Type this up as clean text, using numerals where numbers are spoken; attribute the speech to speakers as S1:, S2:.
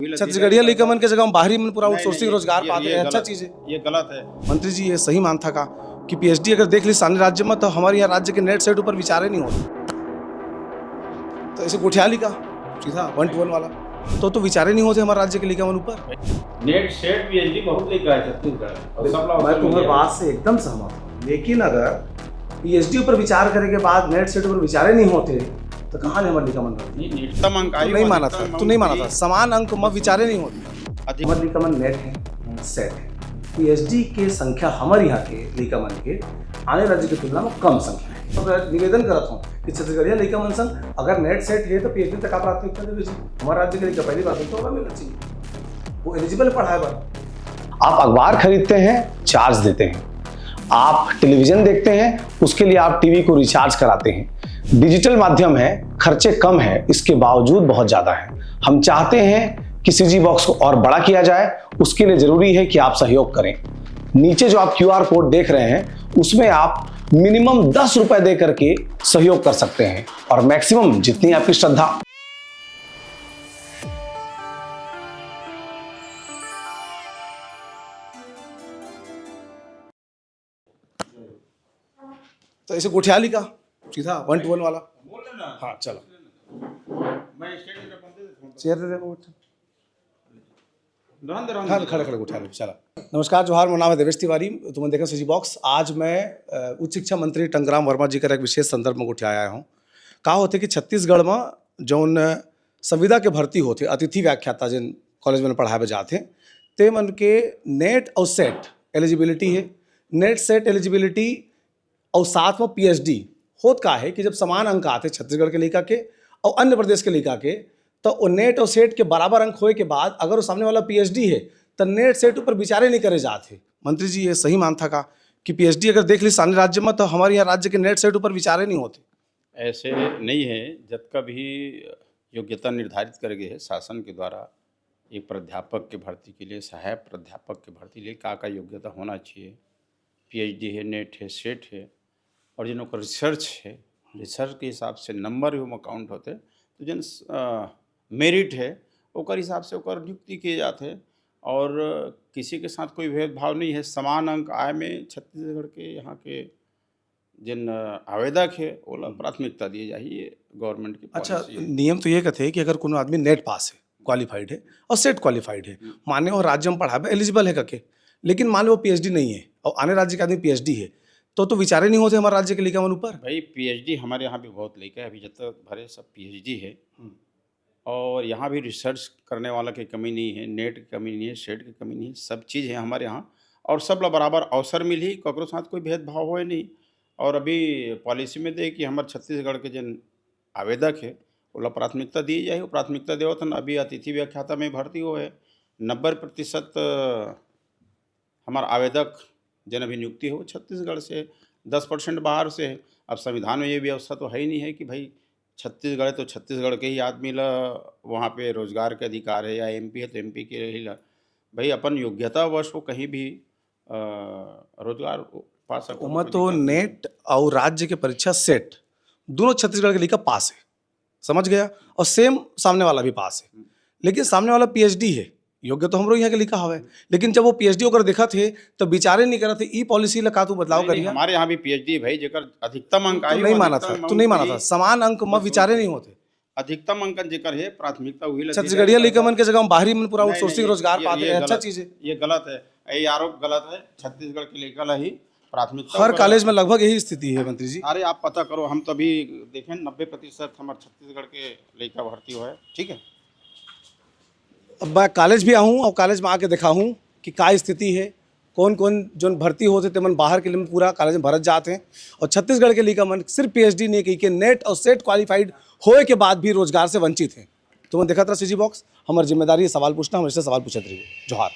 S1: छत्तीसगढ़िया लिकमन के जगह हम बाहरी में पूरा आउटसोर्सिंग रोजगार पाते हैं, अच्छा चीज़ है।
S2: ये गलत है
S1: मंत्री जी, ये सही मानता का कि पीएचडी अगर देख ली सामने राज्य में, तो हमारे यहाँ राज्य के नेट सेट ऊपर विचार ही नहीं होते। तो ऐसे गोठियाली का सीधा 1-2 वाला तो विचार ही नहीं होते हमारे राज्य के लिकमन ऊपर।
S2: नेट सेट पीएचडी बहुत लेकर है छत्तीसगढ़ और सब लोग
S1: मैं तुम्हारी बात से एकदम सहमत हूँ, लेकिन अगर पीएचडी ऊपर विचार करने के बाद नेट सेट ऊपर विचार ही नहीं होते तो कहाँ हमारे लिकमन
S2: नहीं
S1: नहीं माना था, तू नहीं माना था। समान अंक में विचारे नहीं होती। हमारे लिकमन नेट है, सेट है। पीएचडी के संख्या हमारे यहाँ के लिकमन के आने राज्य की तुलना में कम संख्या है। तो मैं निवेदन करता हूँ कि छत्तीसगढ़िया लिकमन संघ अगर नेट सेट है तो पीएचडी तक आप प्राथमिकता दे दीजिए। हमारे राज्य के लिए पहली प्राथमिकता होगा मिलना चाहिए, वो एलिजिबल पढ़ा है।
S3: आप अखबार खरीदते हैं, चार्ज देते हैं। आप टेलीविजन देखते हैं, उसके लिए आप टीवी को रिचार्ज कराते हैं। डिजिटल माध्यम है, खर्चे कम है, इसके बावजूद बहुत ज्यादा है। हम चाहते हैं कि सीजी बॉक्स को और बड़ा किया जाए, उसके लिए जरूरी है कि आप सहयोग करें। नीचे जो आप क्यूआर कोड देख रहे हैं, उसमें आप मिनिमम 10 रुपए दे करके सहयोग कर सकते हैं और मैक्सिमम जितनी आपकी श्रद्धा।
S1: तो ऐसे गोठियाली का सीधा 1-2 वाला। हाँ चलो, चेयर दे देना। हाँ खड़े खड़े उठा लो, चला। नमस्कार, जोहार, मेरा नाम है देवेश तिवारी। तुमने देखा सीजी बॉक्स। आज मैं उच्च शिक्षा मंत्री टंगराम वर्मा जी का एक विशेष संदर्भ में उठा आया हूँ। कहा होते कि छत्तीसगढ़ में जौन संविदा के भर्ती होते अतिथि व्याख्याता जिन कॉलेज में पढ़ाए जाते ते मन के नेट और सेट एलिजिबिलिटी है। नेट सेट एलिजिबिलिटी और साथ में पीएचडी होत का है कि जब समान अंक आते छत्तीसगढ़ के लेखा के और अन्य प्रदेश के लेखा के, तो नेट और सेट के बराबर अंक होए के बाद अगर वो सामने वाला पीएचडी है तो नेट सेट ऊपर विचारे नहीं करे जाते। मंत्री जी, ये सही मानता का कि पीएचडी अगर देख ली सामने राज्य में, तो हमारे यहाँ राज्य के नेट सेट ऊपर विचारे नहीं होते।
S2: ऐसे नहीं है। जब का भी योग्यता निर्धारित कर गए है शासन के द्वारा, एक प्राध्यापक के भर्ती के लिए, सहायक प्राध्यापक के भर्ती के लिए का योग्यता होना चाहिए। पीएचडी है, नेट है, सेट है, और जिन का रिसर्च है, रिसर्च के हिसाब से नंबर भी काउंट होते, तो जिन मेरिट है ओकर हिसाब से ओकर नियुक्ति किए जाते और किसी के साथ कोई भेदभाव नहीं है। समान अंक आय में छत्तीसगढ़ के यहाँ के जिन आवेदक है वो प्राथमिकता दी जाए गवर्नमेंट की।
S1: अच्छा, नियम तो ये कहते हैं कि अगर कोनो आदमी नेट पास है, क्वालिफाइड है, और सेट क्वालिफाइड है, माने और राज्य में पढ़ा एलिजिबल है करके, लेकिन मान लो वो पीएचडी नहीं है और आने राज्य के आदमी पीएचडी है, तो विचारे नहीं होते हमारे राज्य के लिकमन ऊपर।
S2: भाई पीएचडी हमारे यहाँ भी बहुत लेकर अभी जब तक भरे सब पीएचडी है, और यहाँ भी रिसर्च करने वाला की कमी नहीं है, नेट की कमी नहीं है, सेट की कमी नहीं है, सब चीज़ है हमारे यहाँ। और सब ला बराबर अवसर मिली, ककरो साथ कोई भेदभाव हो नहीं। और अभी पॉलिसी में दे कि हमारे छत्तीसगढ़ के जिन आवेदक है वो प्राथमिकता दी जाए। वो प्राथमिकता देवत अभी अतिथि व्याख्याता में भर्ती हो है। 90% हमारे आवेदक जिन अभी नियुक्ति हो छत्तीसगढ़ से, 10% बाहर से है। अब संविधान में ये व्यवस्था तो है ही नहीं है कि भाई छत्तीसगढ़ तो छत्तीसगढ़ के ही आदमी ला वहाँ पे रोजगार के अधिकार है, या एमपी है तो एमपी के ही ला भाई अपन योग्यता वर्ष को कहीं भी रोजगार पा सको।
S1: उमर तो नेट और राज्य के परीक्षा सेट दोनों छत्तीसगढ़ के लिए पास है, समझ गया, और सेम सामने वाला भी पास है। लेकिन सामने वाला पीएचडी है, योग्य तो हमरो यहाँ के लिखा हुआ है, लेकिन जब वो पीएचडी होकर देखा थे तो विचारे नहीं करा थे ई पॉलिसी ला का तू बदलाव करिए।
S2: हमारे यहाँ भी पीएचडी भाई जेकर अधिकतम अंक
S1: तो नहीं माना था, तू नहीं माना था। समान अंक में विचारे नहीं होते।
S2: अधिकतम अंकन जेकर है प्राथमिकता हुई
S1: छत्तीसगढ़िया लिकमन के जगह हम बाहरी में पूरा आउटसोर्सिंग रोजगार पाते हैं, अच्छा चीज है।
S2: ये गलत है, ये आरोप गलत है। छत्तीसगढ़ के लेकर ही प्राथमिकता
S1: हर कॉलेज में लगभग यही स्थिति है मंत्री जी।
S2: अरे आप पता करो, हम तो अभी देखें 90% हमारे छत्तीसगढ़ के लेकर भर्ती हुआ है। ठीक है,
S1: अब मैं कॉलेज भी आऊँ और कॉलेज में आके देखा हूँ कि क्या स्थिति है, कौन कौन जो भर्ती होते थे मन बाहर के लिए पूरा कॉलेज में भरत जाते हैं, और छत्तीसगढ़ के लिए का मन सिर्फ पीएचडी नहीं की कि नेट और सेट क्वालिफाइड होए के बाद भी रोजगार से वंचित हैं। तो मैं देखा था सीजी बॉक्स, हमारी जिम्मेदारी है सवाल पूछना, हमेशा सवाल पूछते रहिए। जोहार।